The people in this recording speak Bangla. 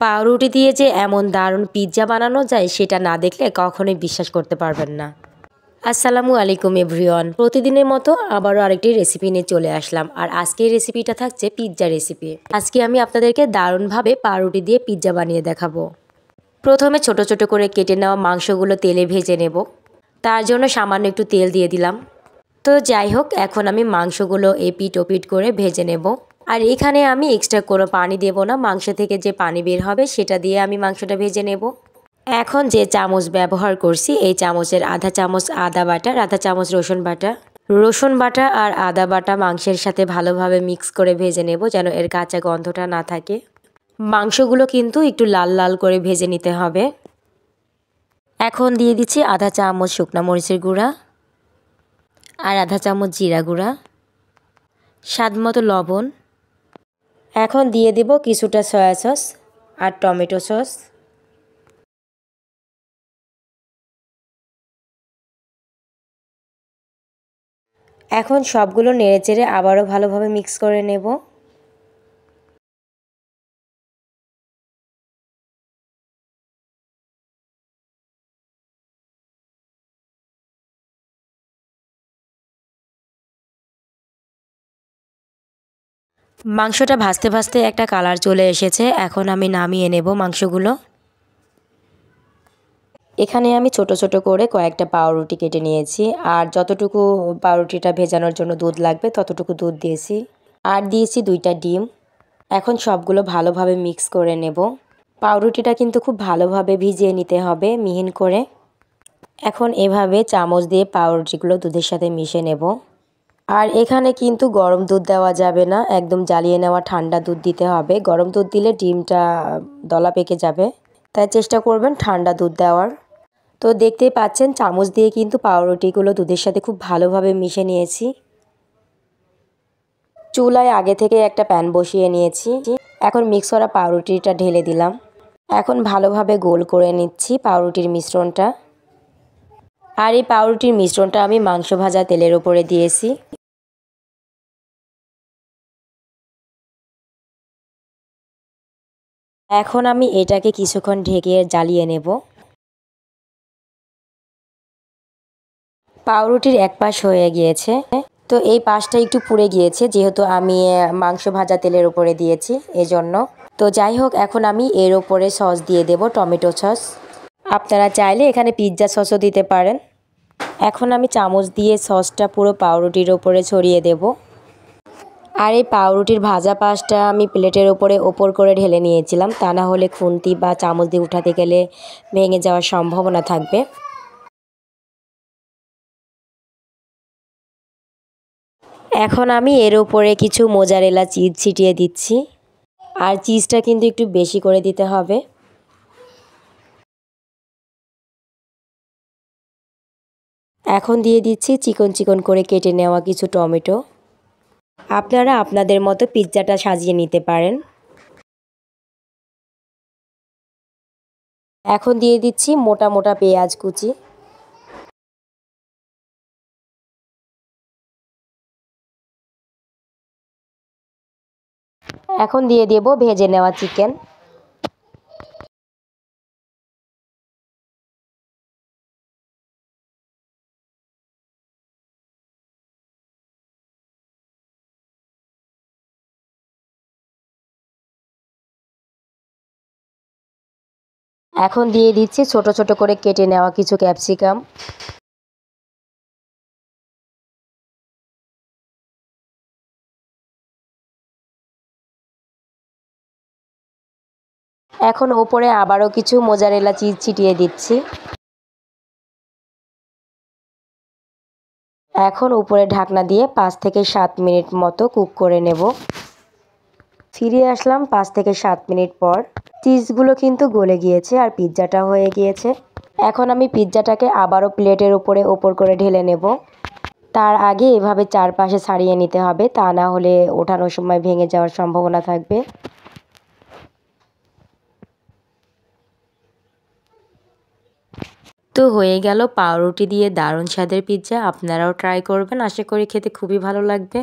পাউরুটি দিয়ে যে এমন দারুণ পিৎজা বানানো যায় সেটা না দেখলে কখনোই বিশ্বাস করতে পারবেন না। আসসালামু আলাইকুম এভরিওয়ান, প্রতিদিনের মতো আবারও আরেকটি রেসিপি নিয়ে চলে আসলাম। আর আজকের রেসিপিটা থাকছে পিৎজা রেসিপি। আজকে আমি আপনাদেরকে দারুণভাবে পাউরুটি দিয়ে পিৎজা বানিয়ে দেখাবো। প্রথমে ছোট ছোট করে কেটে নেওয়া মাংসগুলো তেলে ভেজে নেব। তার জন্য সামান্য একটু তেল দিয়ে দিলাম। তো যাই হোক, এখন আমি মাংসগুলো এপিট ওপিট করে ভেজে নেব। আর এখানে আমি এক্সট্রা কোনো পানি দেব না, মাংস থেকে যে পানি বের হবে সেটা দিয়ে আমি মাংসটা ভেজে নেব। এখন যে চামচ ব্যবহার করছি এই চামচের আধা চামচ আদা বাটা, আধা চামচ রসুন বাটা আর আদা বাটা মাংসের সাথে ভালোভাবে মিক্স করে ভেজে নেব, যেন এর কাঁচা গন্ধটা না থাকে। মাংসগুলো কিন্তু একটু লাল লাল করে ভেজে নিতে হবে। এখন দিয়ে দিচ্ছি আধা চামচ শুকনা মরিচের গুঁড়া আর আধা চামচ জিরা গুঁড়া, স্বাদ মতো লবণ। এখন দিয়ে দিব কিছুটা সয়া সস আর টমেটো সস। এখন সবগুলো নেড়েচেড়ে আবারও ভালোভাবে মিক্স করে নেব। মাংসটা ভাজতে ভাজতে একটা কালার চলে এসেছে, এখন আমি নামিয়ে নেব মাংসগুলো। এখানে আমি ছোট ছোট করে কয়েকটা পাউরুটি কেটে নিয়েছি, আর যতটুকু পাউরুটিটা ভেজানোর জন্য দুধ লাগবে ততটুকু দুধ দিয়েছি, আর দিয়েছি 2টা ডিম। এখন সবগুলো ভালোভাবে মিক্স করে নেব। পাউরুটিটা কিন্তু খুব ভালোভাবে ভিজিয়ে নিতে হবে মিহিন করে। এখন এভাবে চামচ দিয়ে পাউরুটিগুলো দুধের সাথে মিশিয়ে নেব। আর এখানে কিন্তু গরম দুধ দেওয়া যাবে না, একদম জ্বালিয়ে নেওয়া ঠান্ডা দুধ দিতে হবে। গরম দুধ দিলে ডিমটা দলা পেকে যাবে, তাই চেষ্টা করবেন ঠান্ডা দুধ দেওয়ার। তো দেখতেই পাচ্ছেন চামচ দিয়ে কিন্তু পাউরুটিগুলো দুধের সাথে খুব ভালোভাবে মিশিয়ে নিয়েছি। চুলায় আগে থেকে একটা প্যান বসিয়ে নিয়েছি। এখন মিক্স করা পাউরুটিটা ঢেলে দিলাম। এখন ভালোভাবে গোল করে নিচ্ছি পাউরুটির মিশ্রণটা। আর এই পাউরুটির মিশ্রণটা আমি মাংস ভাজা তেলের উপরে দিয়েছি। এখন আমি এটাকে কিছুক্ষণ ঢেকে জ্বালিয়ে নেব। পাউরুটির এক পাশ হয়ে গিয়েছে, তো এই পাশটা একটু পুড়ে গিয়েছে, যেহেতু আমি মাংস ভাজা তেলের উপরে দিয়েছি এজন্য। তো যাই হোক, এখন আমি এর ওপরে সস দিয়ে দেব, টমেটো সস। আপনারা চাইলে এখানে পিৎজা সসও দিতে পারেন। এখন আমি চামচ দিয়ে সসটা পুরো পাউরুটির ওপরে ছড়িয়ে দেব। আর এই পাউরুটির ভাজা পাশটা আমি প্লেটের ওপর করে ঢেলে নিয়েছিলাম, তা না হলে খুন্তি বা চামচ দিয়ে উঠাতে গেলে ভেঙে যাওয়ার সম্ভাবনা থাকবে। এখন আমি এর উপরে কিছু মোজারেলা চিজ ছিটিয়ে দিচ্ছি, আর চিজটা কিন্তু একটু বেশি করে দিতে হবে। এখন দিয়ে দিচ্ছি চিকন চিকন করে কেটে নেওয়া কিছু টমেটো। আপনারা আপনাদের মতো পিৎজাটা সাজিয়ে নিতে পারেন। এখন দিয়ে দিচ্ছি মোটা মোটা পেঁয়াজ কুচি। এখন দিয়ে দেব ভেজে নেওয়া চিকেন। এখন দিয়ে দিচ্ছি ছোট ছোট করে কেটে নেওয়া কিছু ক্যাপসিকাম। এখন ওপরে আবারও কিছু মোজারেলা চিজ ছিটিয়ে দিচ্ছি। এখন উপরে ঢাকনা দিয়ে 5 থেকে 7 মিনিট মতো কুক করে নেব। ফিরে আসলাম 5 থেকে 7 মিনিট পর। চিজগুলো কিন্তু গলে গিয়েছে আর পিৎজাটা হয়ে গিয়েছে। এখন আমি পিৎজাটাকে আবারও প্লেটের ওপর করে ঢেলে নেব। তার আগে এভাবে চারপাশে ছাড়িয়ে নিতে হবে, তা না হলে ওঠানোর সময় ভেঙে যাওয়ার সম্ভাবনা থাকবে। তো হয়ে গেল পাউরুটি দিয়ে দারুণ স্বাদের পিৎজা। আপনারাও ট্রাই করবেন, আশা করি খেতে খুবই ভালো লাগবে।